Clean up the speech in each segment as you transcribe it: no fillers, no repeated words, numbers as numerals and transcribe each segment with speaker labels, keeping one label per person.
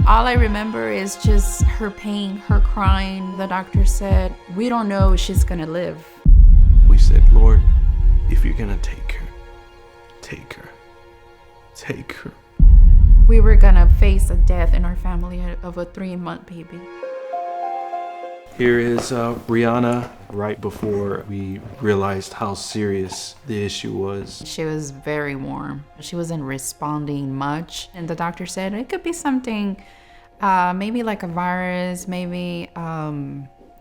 Speaker 1: All I remember is just her pain, her crying. The doctor said, we don't know if she's gonna live.
Speaker 2: We said, Lord, if you're gonna take her, take her, take her.
Speaker 1: We were gonna face a death in our family of a 3-month baby.
Speaker 2: Here is Rihanna right before we realized how serious the issue was.
Speaker 1: She was very warm. She wasn't responding much. And the doctor said it could be something, maybe like a virus, maybe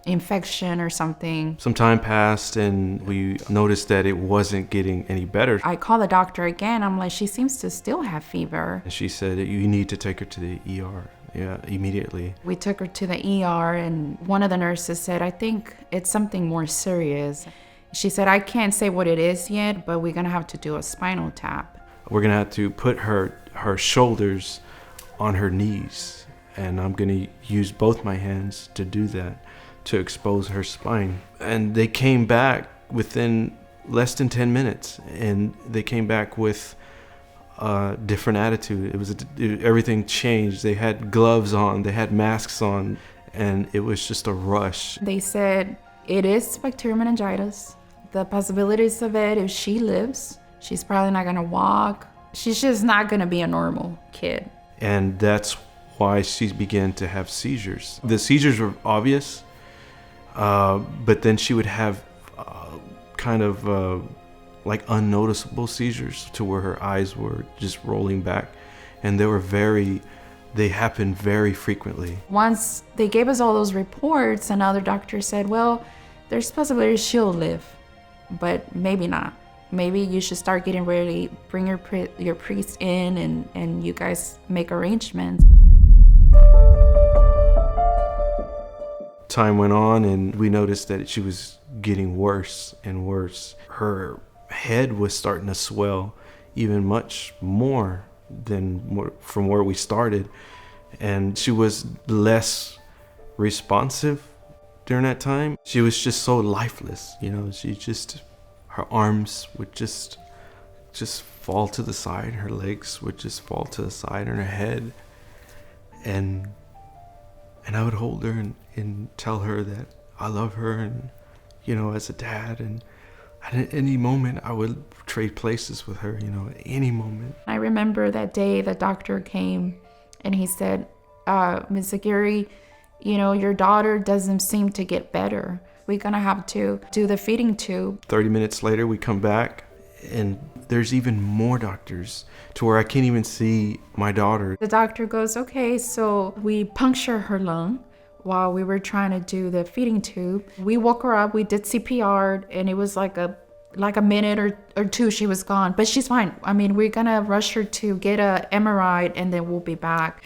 Speaker 1: infection or something.
Speaker 2: Some time passed and we noticed that it wasn't getting any better.
Speaker 1: I called the doctor again. I'm like, she seems to still have fever.
Speaker 2: And she said, you need to take her to the ER. Yeah, immediately.
Speaker 1: We took her to the ER and one of the nurses said, I think it's something more serious. She said, I can't say what it is yet, but we're gonna have to do a spinal tap.
Speaker 2: We're gonna have to put her shoulders on her knees, and I'm gonna use both my hands to do that, to expose her spine. And they came back within less than 10 minutes, and they came back with different attitude. Everything changed. They had gloves on, they had masks on, and it was just a rush.
Speaker 1: They said it is bacterial meningitis. The possibilities of it, if she lives, she's probably not gonna walk. She's just not gonna be a normal kid.
Speaker 2: And that's why she began to have seizures. The seizures were obvious, but then she would have kind of like unnoticeable seizures to where her eyes were just rolling back, and they happened very frequently.
Speaker 1: Once they gave us all those reports, another doctor said, well, there's possibility she'll live, but maybe not. Maybe you should start getting ready, bring your priest in, and you guys make arrangements.
Speaker 2: Time went on and we noticed that she was getting worse and worse. Her head was starting to swell even much more than from where we started, and she was less responsive during that time. She was just so lifeless, her arms would just fall to the side, her legs would just fall to the side, and her head, and I would hold her and tell her that I love her, and as a dad, and at any moment, I would trade places with her, at any moment.
Speaker 1: I remember that day the doctor came and he said, Ms. Aguirre, your daughter doesn't seem to get better. We're gonna have to do the feeding tube.
Speaker 2: 30 minutes later, we come back and there's even more doctors to where I can't even see my daughter.
Speaker 1: The doctor goes, okay, so we puncture her lung while we were trying to do the feeding tube. We woke her up, we did CPR, and it was like a minute or two, she was gone, but she's fine. I mean, we're gonna rush her to get a MRI and then we'll be back.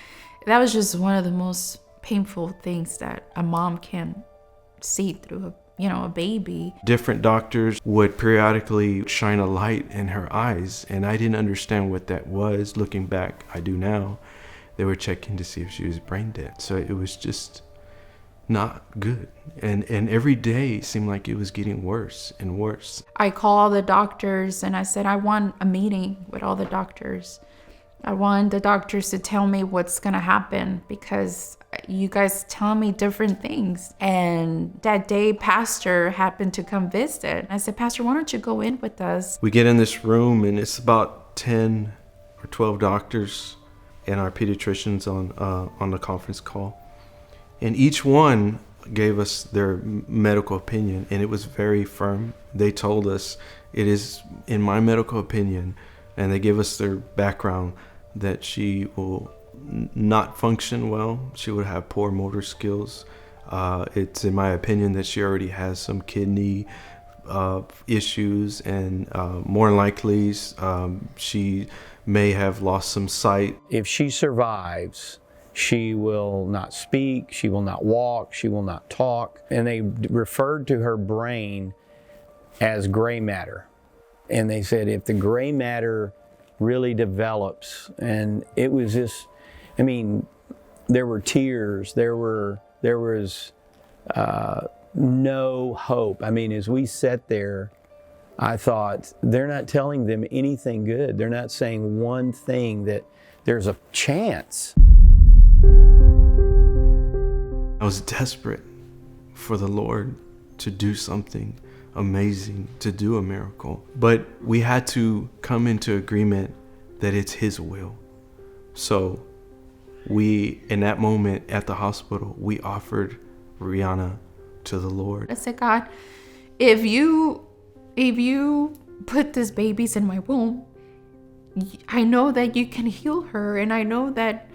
Speaker 1: That was just one of the most painful things that a mom can see through a baby.
Speaker 2: Different doctors would periodically shine a light in her eyes, and I didn't understand what that was. Looking back, I do now. They were checking to see if she was brain dead. So it was just not good, and every day seemed like it was getting worse and worse.
Speaker 1: I called the doctors and I said, I want a meeting with all the doctors. I want the doctors to tell me what's gonna happen, because you guys tell me different things. And that day, Pastor happened to come visit. I said, Pastor, why don't you go in with us?
Speaker 2: We get in this room and it's about 10 or 12 doctors and our pediatricians on the conference call. And each one gave us their medical opinion, and it was very firm. They told us, it is, in my medical opinion, and they gave us their background, that she will not function well. She would have poor motor skills. It's in my opinion that she already has some kidney issues, and more likely she may have lost some sight.
Speaker 3: If she survives, she will not speak, she will not walk, she will not talk. And they referred to her brain as gray matter. And they said if the gray matter really develops, and it was just, there were tears, there was no hope. As we sat there, I thought, they're not telling them anything good. They're not saying one thing that there's a chance.
Speaker 2: I was desperate for the Lord to do something amazing, to do a miracle. But we had to come into agreement that it's His will. So we, in that moment at the hospital, we offered Rihanna to the Lord.
Speaker 1: I said, God, if you put these babies in my womb, I know that you can heal her, and I know that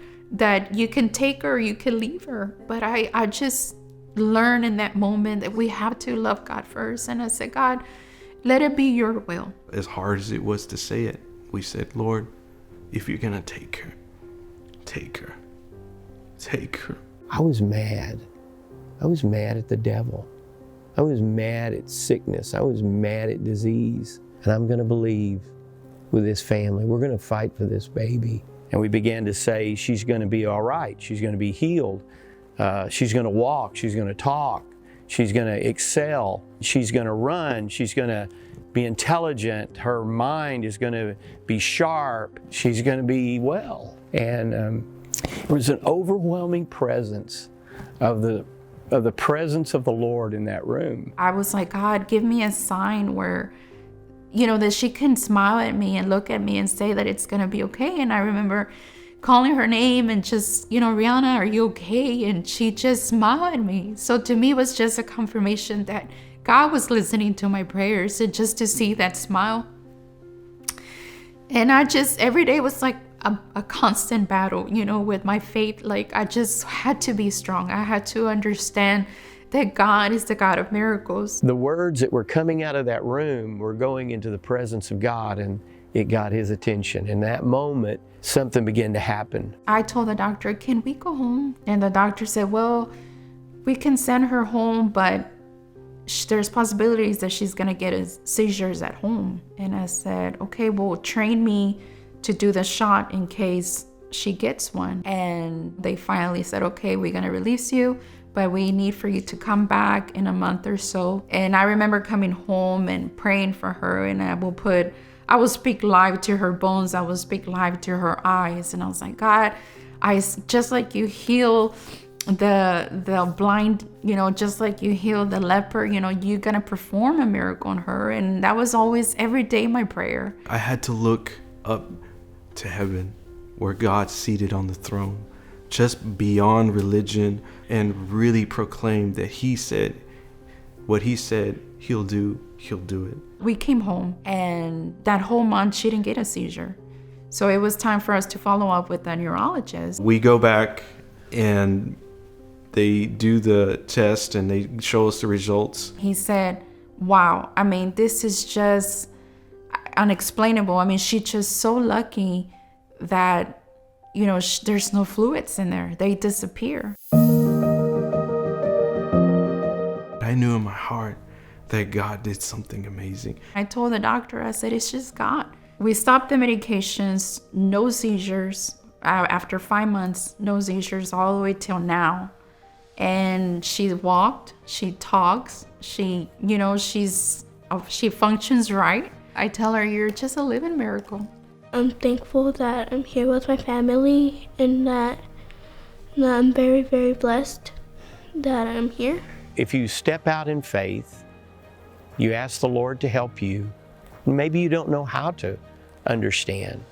Speaker 1: you can take her, you can leave her. But I just learned in that moment that we have to love God first. And I said, God, let it be your will.
Speaker 2: As hard as it was to say it, we said, Lord, if you're gonna take her, take her, take her.
Speaker 3: I was mad. I was mad at the devil. I was mad at sickness. I was mad at disease. And I'm gonna believe with this family. We're gonna fight for this baby. And we began to say, she's gonna be all right. She's gonna be healed. She's gonna walk. She's gonna talk. She's gonna excel. She's gonna run. She's gonna be intelligent. Her mind is gonna be sharp. She's gonna be well. And there was an overwhelming presence of the presence of the Lord in that room.
Speaker 1: I was like, God, give me a sign where, that she can smile at me and look at me and say that it's going to be okay. And I remember calling her name and just, Rihanna, are you okay? And she just smiled at me. So to me, it was just a confirmation that God was listening to my prayers, and just to see that smile. And every day was like a constant battle, with my faith. Like, I just had to be strong. I had to understand that God is the God of miracles.
Speaker 3: The words that were coming out of that room were going into the presence of God, and it got His attention. In that moment, something began to happen.
Speaker 1: I told the doctor, can we go home? And the doctor said, well, we can send her home, but there's possibilities that she's gonna get seizures at home. And I said, okay, well, train me to do the shot in case she gets one. And they finally said, okay, we're gonna release you, but we need for you to come back in a month or so. And I remember coming home and praying for her, and I will speak life to her bones. I will speak life to her eyes. And I was like, God, just like you heal the blind, just like you heal the leper, you're gonna perform a miracle on her. And that was always every day my prayer.
Speaker 2: I had to look up to heaven, where God's seated on the throne, just beyond religion, and really proclaim that He said what He said He'll do, He'll do it.
Speaker 1: We came home, and that whole month she didn't get a seizure. So it was time for us to follow up with a neurologist.
Speaker 2: We go back and they do the test and they show us the results.
Speaker 1: He said, wow, this is just unexplainable. She's just so lucky that, there's no fluids in there. They disappear.
Speaker 2: I knew in my heart that God did something amazing.
Speaker 1: I told the doctor, I said, it's just God. We stopped the medications, no seizures. After 5 months, no seizures all the way till now. And she walked, she talks, she functions right. I tell her, you're just a living miracle.
Speaker 4: I'm thankful that I'm here with my family, and that I'm very, very blessed that I'm here.
Speaker 3: If you step out in faith, you ask the Lord to help you. Maybe you don't know how to understand,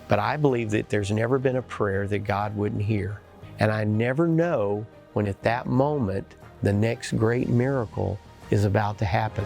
Speaker 3: but I believe that there's never been a prayer that God wouldn't hear. And I never know when at that moment, the next great miracle is about to happen.